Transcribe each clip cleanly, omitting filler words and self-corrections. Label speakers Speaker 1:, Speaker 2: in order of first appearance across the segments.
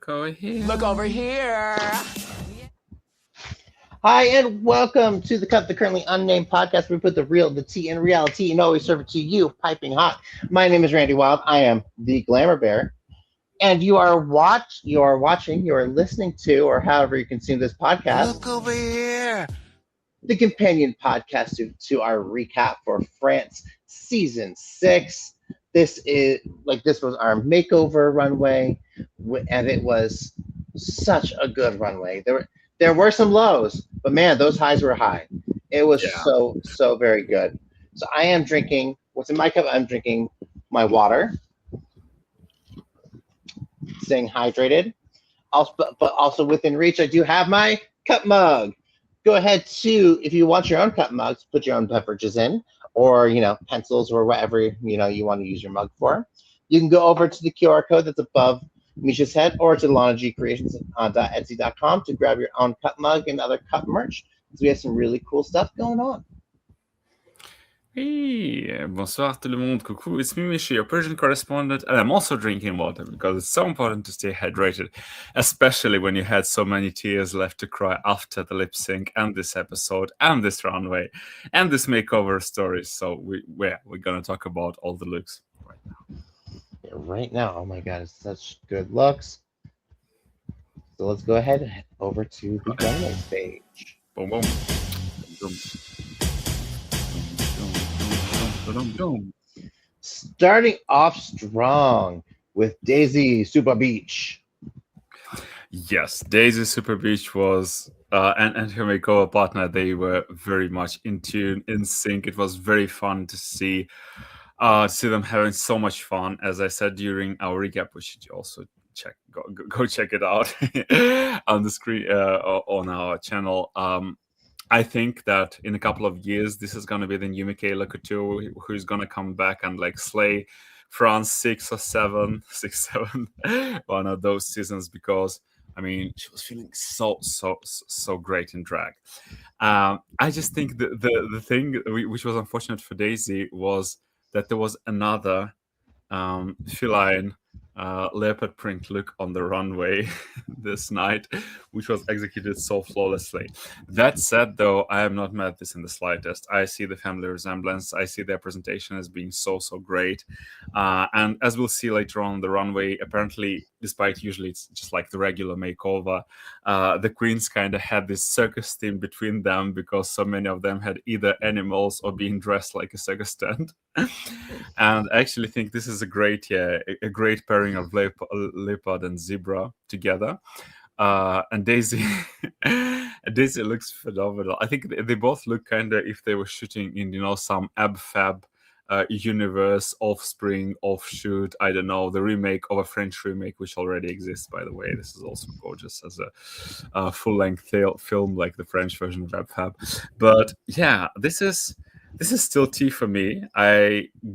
Speaker 1: Look over here.
Speaker 2: Look over here.
Speaker 3: Hi, and welcome to the Currently Unnamed Podcast, where we put the real, the tea in reality, and always serve it to you, piping hot. My name is Randy Wild. I am the Glamour Bear, and you are listening to, or however you consume this podcast.
Speaker 2: Look over here.
Speaker 3: The companion podcast to our recap for France Season 6. This was our makeover runway, and it was such a good runway. There were some lows, but man, those highs were high. It was so very good. So I am drinking, what's in my cup? I'm drinking my water, staying hydrated. Also, but also within reach, I do have my cup mug. Go ahead if you want your own cup mugs, put your own beverages in, or pencils or whatever you want to use your mug for. You can go over to the QR code that's above Micha's head, or to lanagcreations.etsy.com to grab your own cup mug and other cup merch, because we have some really cool stuff going on.
Speaker 1: Hey, bonsoir tout le monde. Coucou, it's me, Micha, your Persian correspondent, and I'm also drinking water because it's so important to stay hydrated, especially when you had so many tears left to cry after the lip sync and this episode and this runway and this makeover story. So we're gonna talk about all the looks right now.
Speaker 3: Right now, oh my god, it's such good looks. So let's go ahead and head over to the runway stage.
Speaker 1: Boom, boom.
Speaker 3: Starting off strong with Daisy Superbitch.
Speaker 1: Yes, Daisy Superbitch was and her makeover partner, they were very much in tune, in sync. It was very fun to see them having so much fun. As I said during our recap, which you also go check it out on the screen on our channel. I think that in a couple of years, this is going to be the new Michaela Couture, who's going to come back and slay France 6 or 7, one of those seasons, because I mean, she was feeling so great in drag. I just think the thing which was unfortunate for Daisy was that there was another feline leopard print look on the runway this night, which was executed so flawlessly. That said, though, I have not met this in the slightest. I see the family resemblance. I see their presentation as being so great. And as we'll see later on the runway, apparently, despite usually it's just like the regular makeover, the queens kind of had this circus theme between them, because so many of them had either animals or being dressed like a circus tent. And I actually think this is a great pairing of leopard and zebra together. And Daisy looks phenomenal. I think they both look kind of if they were shooting in some ab-fab universe, offspring, offshoot, I don't know, the remake of a French remake, which already exists, by the way. This is also gorgeous as a full-length film, like the French version of ab-fab. But yeah, this is still tea for me.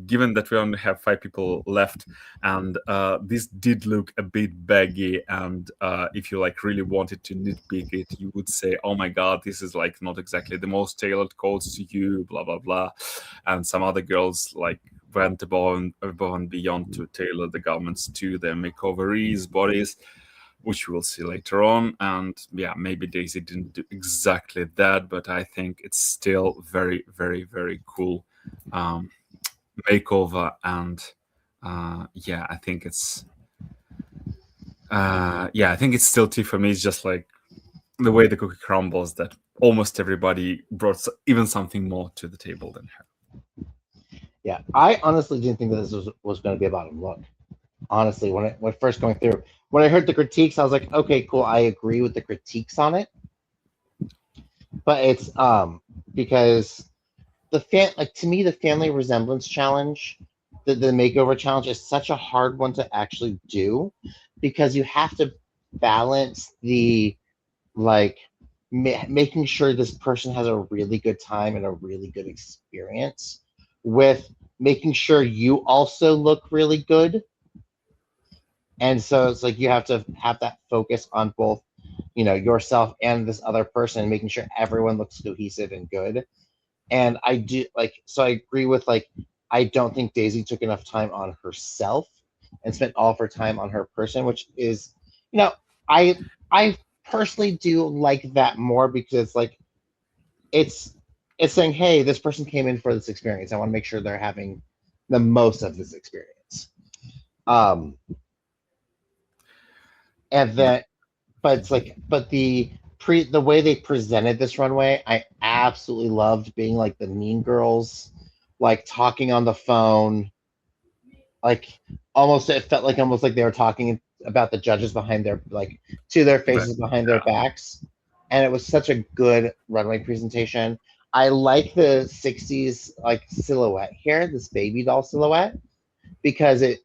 Speaker 1: Given that we only have 5 people left, and this did look a bit baggy, and if you really wanted to nitpick it, you would say, oh my god, this is not exactly the most tailored coats to you, blah blah blah. And some other girls went above and beyond to tailor the garments to their makeoveries, bodies, which we'll see later on. And yeah, maybe Daisy didn't do exactly that, but I think it's still very, very, very cool makeover. And I think it's still tea for me. It's just like the way the cookie crumbles, that almost everybody brought even something more to the table than her.
Speaker 3: Yeah, I honestly didn't think that this was going to be a bottom look. Honestly, when first going through, when I heard the critiques, I was like, okay, cool, I agree with the critiques on it. But it's because to me, the family resemblance challenge, the makeover challenge, is such a hard one to actually do, because you have to balance the making sure this person has a really good time and a really good experience with making sure you also look really good. And so it's you have to have that focus on both, yourself and this other person, making sure everyone looks cohesive and good. And I do so I agree with I don't think Daisy took enough time on herself and spent all of her time on her person, which is you know, I personally do like that more because like it's it's saying, hey, this person came in for this experience. I want to make sure they're having the most of this experience. Um, and then, but it's like, but the way they presented this runway, I absolutely loved being like the Mean Girls, like talking on the phone, like almost it felt like almost like they were talking about the judges behind their like to their
Speaker 1: But
Speaker 3: faces behind their
Speaker 1: yeah,
Speaker 3: backs, and it was such a good runway presentation. I like the '60s like silhouette here, this baby doll silhouette, because it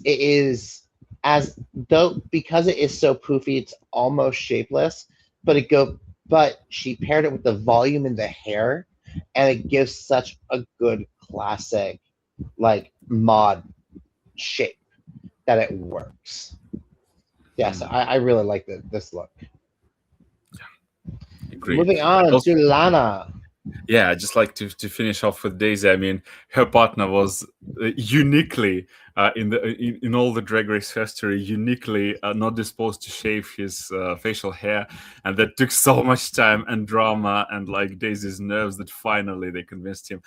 Speaker 3: is as though because it is so poofy, it's almost shapeless, but but she paired it with the volume in the hair, and it gives such a good classic like mod shape that it works. Yes, I really like this look.
Speaker 1: agreed.
Speaker 3: Moving
Speaker 1: And
Speaker 3: on
Speaker 1: also,
Speaker 3: to Lana.
Speaker 1: yeah, I just like to finish off with Daisy. I mean, her partner was uniquely in all the Drag Race history, uniquely not disposed to shave his facial hair, and that took so much time and drama and like Daisy's nerves that finally they convinced him.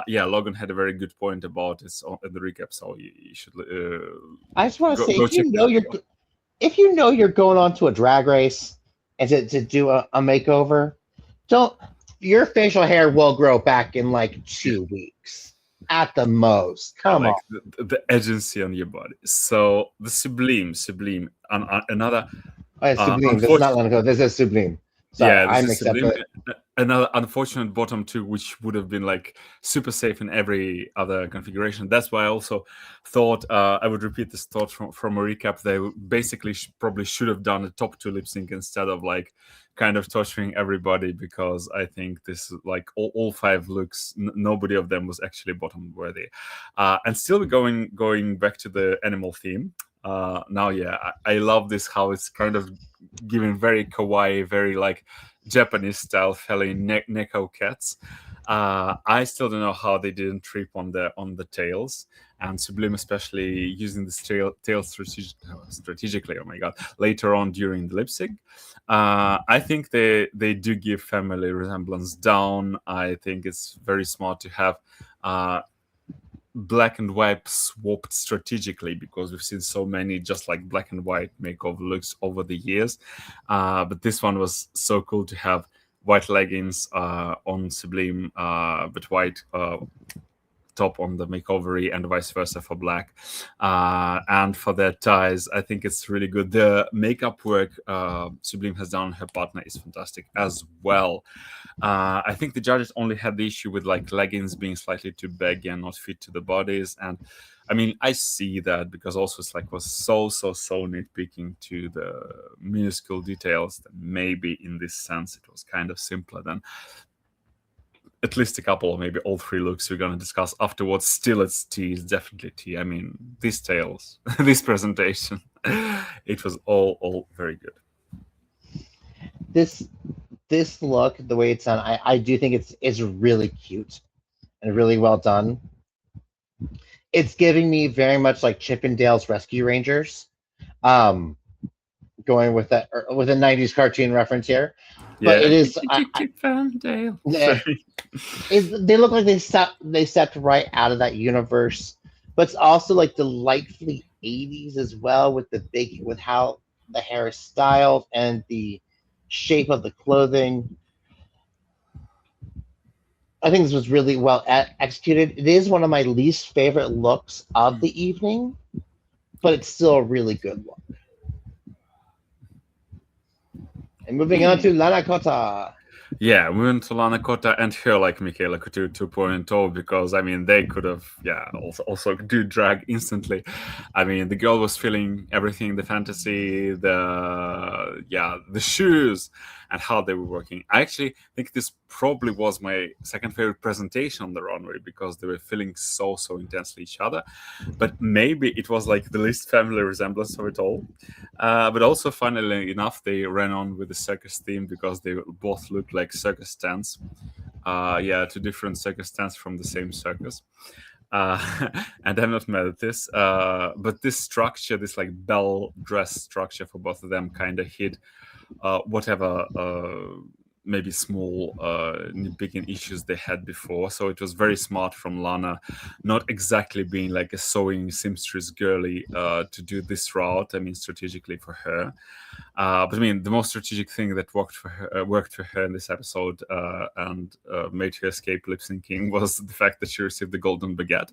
Speaker 1: Yeah, Logan had a very good point about this in the recap, so you should
Speaker 3: I just want to say,
Speaker 1: go check it out.
Speaker 3: if you know you're going on to a drag race and to do a makeover, don't your facial hair will grow back in like 2 weeks at the most. Come on.
Speaker 1: Like the agency on your body. So the Sublime, another
Speaker 3: Oh, yeah, Sublime. This is not
Speaker 1: unfortunate.
Speaker 3: Lana Cotta. This is Sublime. Sorry,
Speaker 1: Yeah,
Speaker 3: I
Speaker 1: this is
Speaker 3: mixed up
Speaker 1: Sublime.
Speaker 3: the.
Speaker 1: Another unfortunate bottom two, which would have been like super safe in every other configuration. That's why I also thought I would repeat this thought from a recap. They basically probably should have done a top two lip sync instead of like kind of torturing everybody, because I think this like all five looks, nobody of them was actually bottom worthy. And still going back to the animal theme. Now, yeah, I love this how it's kind of giving very kawaii, very like Japanese style felly neko cats. I still don't know how they didn't trip on the tails, and Sublime especially using the tail strategically. Oh my god! Later on during the lip sync, I think they do give family resemblance down. I think it's very smart to have black and white swapped strategically, because we've seen so many just like black and white makeover looks over the years. But this one was so cool to have white leggings on Sublime, but white top on the makeover and vice versa for black. And for their ties, I think it's really good. The makeup work Sublime has done on her partner is fantastic as well. I think the judges only had the issue with like leggings being slightly too baggy and not fit to the bodies. And I mean, I see that, because also it's like was so nitpicking to the minuscule details that maybe in this sense it was kind of simpler than at least a couple or maybe all three looks we're going to discuss afterwards. Still, it's tea. It's definitely tea. I mean, these tails, this presentation, it was all very good.
Speaker 3: This look, the way it's done, I do think it's really cute and really well done. It's giving me very much like Chippendale's Rescue Rangers. Going with that with a '90s cartoon reference here, but
Speaker 1: Yeah,
Speaker 3: it is. They look like they stepped right out of that universe, but it's also like delightfully '80s as well, with with how the hair is styled and the shape of the clothing. I think this was really well executed. It is one of my least favorite looks of the evening, but it's still a really good look. And moving on to Lana Cotta.
Speaker 1: Yeah, we went to Lana Cotta and her like Michaela Couture 2.0, because I mean they could have also do drag instantly. I mean the girl was feeling everything, the fantasy, the shoes, and how they were working. I actually think this probably was my second favorite presentation on the runway, because they were feeling so intensely each other. But maybe it was like the least family resemblance of it all. But also, funnily enough, they ran on with the circus theme, because they both looked like circus stands. Two different circus stands from the same circus. And I'm not mad at this. But this structure, this like bell dress structure for both of them, kind of hid whatever maybe small nitpicking issues they had before. So it was very smart from Lana, not exactly being like a sewing seamstress girly to do this route. I mean, strategically for her. But I mean, the most strategic thing that worked for her in this episode and made her escape lip syncing was the fact that she received the golden baguette.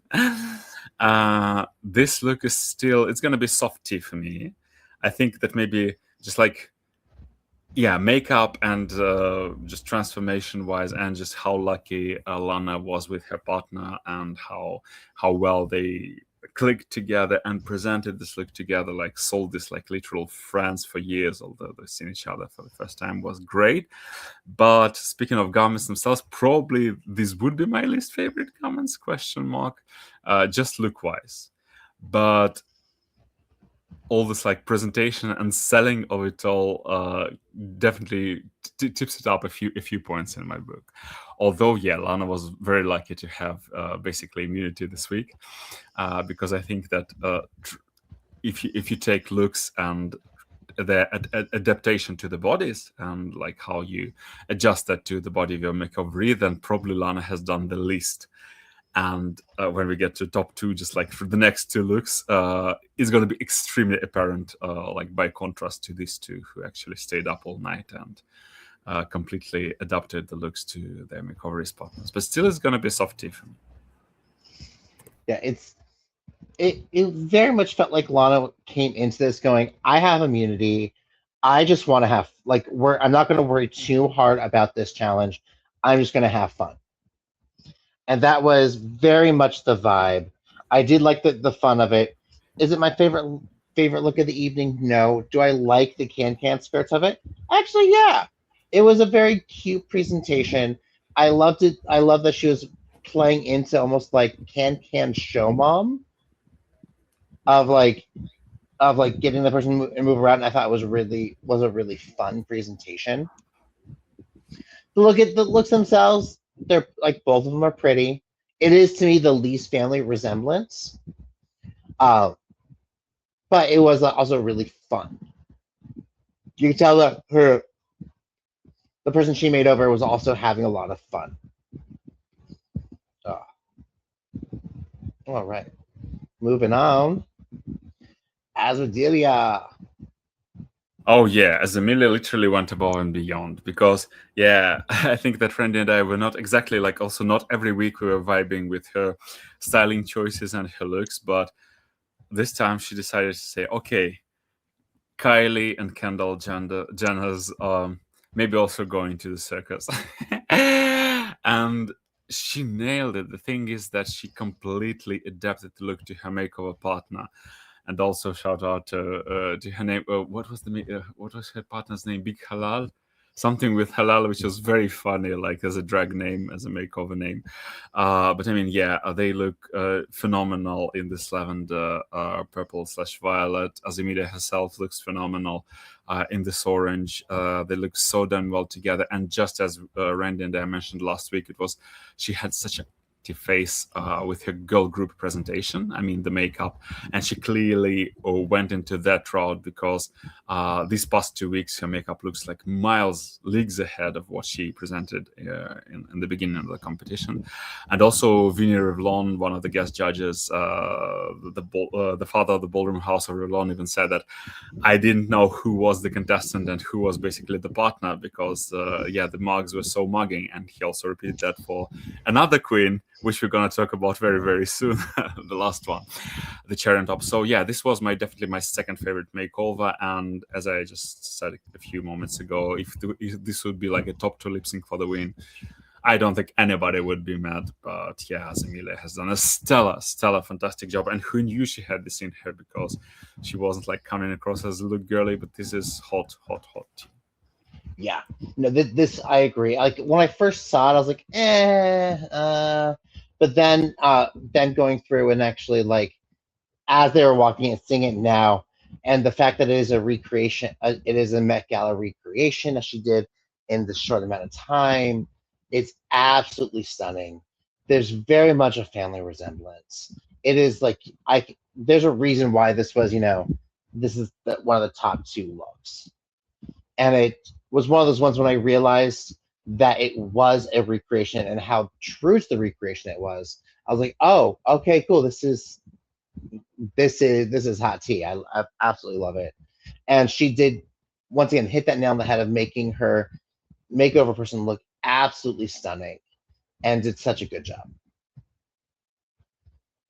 Speaker 1: This look is still, it's going to be soft tea for me. I think that maybe just like, yeah, makeup and just transformation wise, and just how lucky Lana was with her partner, and how well they clicked together and presented this look together, like sold this like literal friends for years, although they've seen each other for the first time, was great. But speaking of garments themselves, probably this would be my least favorite garments, question mark, just look wise. But all this like presentation and selling of it all definitely tips it up a few points in my book. Although, yeah, Lana was very lucky to have basically immunity this week, because I think that if you take looks and their adaptation to the bodies and like how you adjust that to the body of your makeover, then probably Lana has done the least. And when we get to top two, just like for the next two looks, is going to be extremely apparent, like by contrast to these two who actually stayed up all night and completely adapted the looks to their makeover partners. But still, it's going to be a softie for me.
Speaker 3: Yeah, it very much felt like Lana came into this going, I have immunity. I just want to have I'm not going to worry too hard about this challenge. I'm just going to have fun. And that was very much the vibe. I did like the fun of it. Is it my favorite look of the evening? No. Do I like the can skirts of it? Actually, yeah. It was a very cute presentation. I loved it. I love that she was playing into almost like can show mom of getting the person to move around. I thought it was a really fun presentation. Look at the looks themselves. They're like both of them are pretty. It is to me the least family resemblance, but it was also really fun. You can tell that the person she made over was also having a lot of fun. All right, moving on. Azemylia.
Speaker 1: Oh yeah, Azemylia literally went above and beyond, because yeah, I think that Randy and I were not exactly like, also not every week we were vibing with her styling choices and her looks, but this time she decided to say, okay, Kylie and Kendall Jenner's maybe also going to the circus. And she nailed it. The thing is that she completely adapted the look to her makeover partner. And also shout out to her name. What was her partner's name? Big Halal, something with Halal, which was very funny, like as a drag name, as a makeover name. But I mean, yeah, they look phenomenal in this lavender, purple/violet. Azemylia herself looks phenomenal in this orange. They look so done well together. And just as Randy and I mentioned last week, she had such a face with her girl group presentation. I mean, the makeup, and she clearly went into that route, because these past 2 weeks her makeup looks like leagues ahead of what she presented in the beginning of the competition. And also Vinny Revlon, one of the guest judges, the father of the ballroom house of Revlon, even said that I didn't know who was the contestant and who was basically the partner, because the mugs were so mugging. And he also repeated that for another queen, which we're going to talk about very, very soon, the last one, the cherry on top. So yeah, this was definitely my second favorite makeover. And as I just said a few moments ago, if this would be like a top 2 lip sync for the win, I don't think anybody would be mad. But yeah, Azemylia has done a stellar, fantastic job. And who knew she had this in her, because she wasn't like coming across as a look girly, but this is hot.
Speaker 3: Yeah, no, this I agree. Like when I first saw it, I was like, but then going through and actually like as they were walking and seeing it now, and the fact that it is a recreation, it is a Met Gala recreation as she did in this short amount of time. It's absolutely stunning. there's very much a family resemblance. It is like there's a reason why this was, this is one of the top two looks. And it was one of those ones when I realized that it was a recreation and how true to the recreation it was. I was like, oh, okay, cool. This is hot tea. I absolutely love it. And she did once again hit that nail on the head of making her makeover person look absolutely stunning, and did such a good job.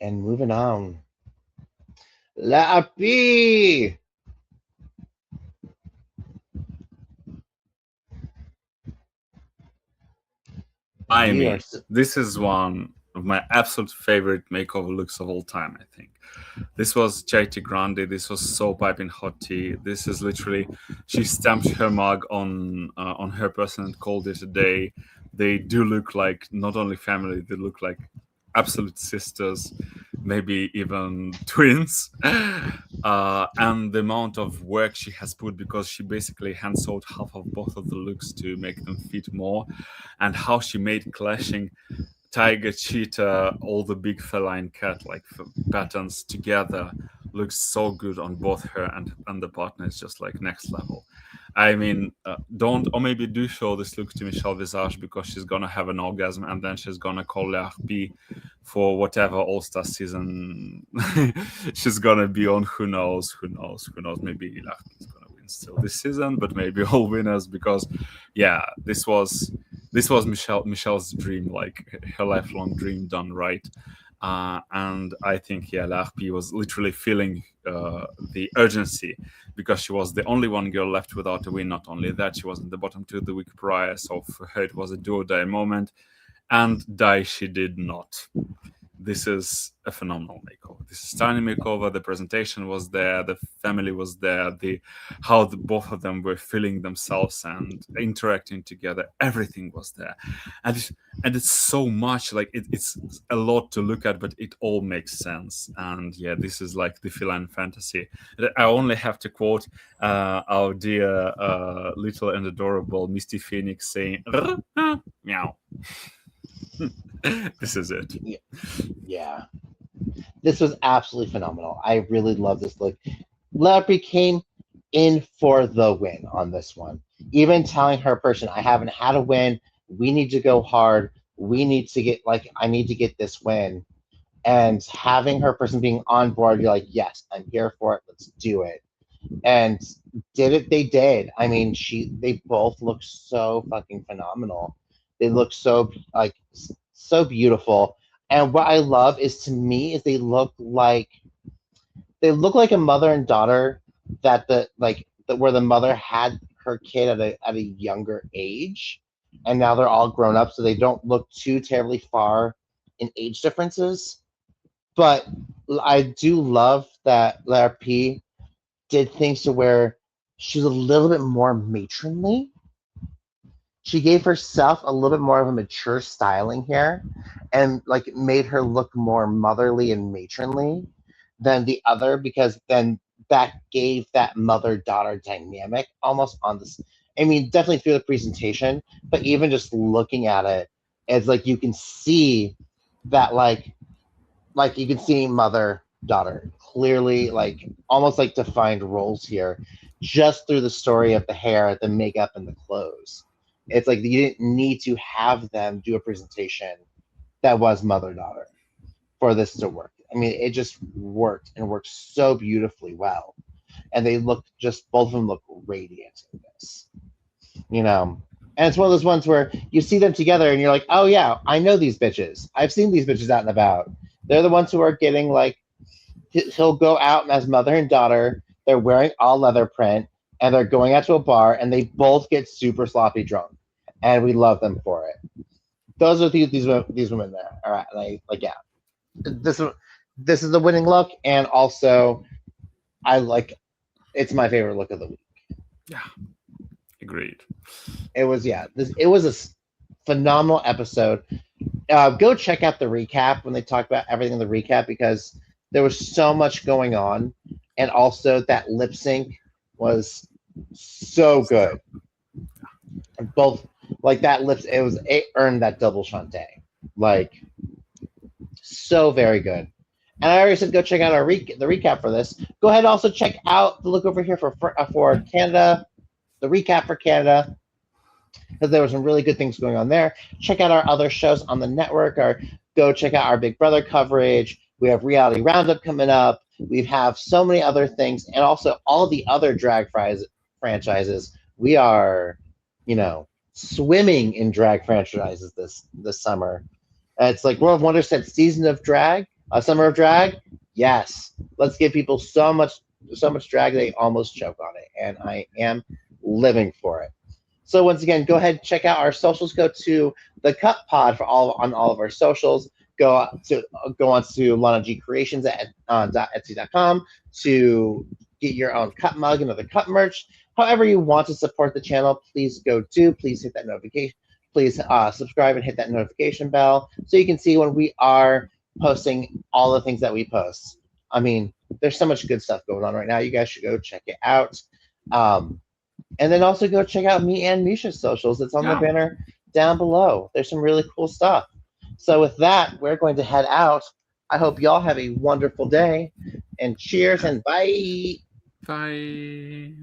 Speaker 3: And moving on, La Harpie.
Speaker 1: I
Speaker 3: We are
Speaker 1: mean, this is one of my absolute favorite makeover looks of all time, I think. This was Charity Grande. This was so piping hot tea. This is literally, she stamped her mug on her person and called it a day. They do look like not only family, they look like absolute sisters, maybe even twins. And the amount of work she has put, because she basically hand sewed half of both of the looks to make them fit more, and how she made clashing tiger, cheetah, all the big feline cat like patterns together looks so good on both her and the partner. Is just like next level. I mean, don't, or maybe do show this look to Michelle Visage, because she's gonna have an orgasm and then she's gonna call La Harpie for whatever All-Star season she's gonna be on. Who knows? Maybe La Harpie is gonna win still this season, but maybe all winners, because yeah, this was Michelle's dream, like her lifelong dream done right. And I think, yeah, La Harpie was literally feeling the urgency, because she was the only one girl left without a win. Not only that, she was in the bottom two the week prior, so for her it was a do or die moment, and die she did not. This is a phenomenal makeover. This is tiny makeover. The presentation was there, the family was there, how both of them were feeling themselves and interacting together. Everything was there, and it's so much like it's a lot to look at, but it all makes sense. And yeah, this is like the feline fantasy. I only have to quote our dear little and adorable Misty Phoenix saying meow. This is it.
Speaker 3: Yeah. This was absolutely phenomenal. I really love this look. La Harpie came in for the win on this one. Even telling her person, I haven't had a win. We need to go hard. We need to get, I need to get this win. And having her person being on board, you're like, yes, I'm here for it. Let's do it. And did it, they did. I mean, they both look so fucking phenomenal. They look so beautiful. And what I love is, to me, is they look like a mother and daughter where the mother had her kid at a younger age, and now they're all grown up, so they don't look too terribly far in age differences. But I do love that La Harpie did things to where she's a little bit more matronly. She gave herself a little bit more of a mature styling here, and made her look more motherly and matronly than the other, because then that gave that mother-daughter dynamic almost on this. I mean, definitely through the presentation, but even just looking at it, it's like you can see that you can see mother-daughter clearly, almost defined roles here, just through the story of the hair, the makeup, and the clothes. It's like you didn't need to have them do a presentation that was mother-daughter for this to work. I mean, it just worked, and worked so beautifully well. And both of them look radiant in this, And it's one of those ones where you see them together and you're like, oh yeah, I know these bitches. I've seen these bitches out and about. They're the ones who are getting he'll go out as mother and daughter. They're wearing all leather print, and they're going out to a bar, and they both get super sloppy drunk, and we love them for it. Those are these women there. All right, and this is the winning look, and also it's my favorite look of the week.
Speaker 1: Yeah, agreed.
Speaker 3: It was a phenomenal episode. Go check out the recap when they talk about everything in the recap, because there was so much going on, and also that lip sync was so good. And both that it earned that double shante. So very good. And I already said go check out our the recap for this. Go ahead and also check out the look over here for Canada, the recap for Canada, because there were some really good things going on there. Check out our other shows on the network, or go check out our Big Brother coverage. We have Reality Roundup coming up. We have so many other things, and also all the other drag franchises. We are, swimming in drag franchises this summer. It's like World of Wonder said, season of drag, summer of drag. Yes, let's give people so much drag they almost choke on it, and I am living for it. So once again, go ahead and check out our socials. Go to the Cut Pod on all of our socials. Go on to Lana G Creations at etsy.com to get your own cut mug and other cut merch. However you want to support the channel, please please hit that notification. Please subscribe and hit that notification bell so you can see when we are posting all the things that we post. I mean, there's so much good stuff going on right now. You guys should go check it out. And then also go check out me and Micha's socials. It's on the banner down below. There's some really cool stuff. So with that, we're going to head out. I hope y'all have a wonderful day. And cheers and bye.
Speaker 1: Bye.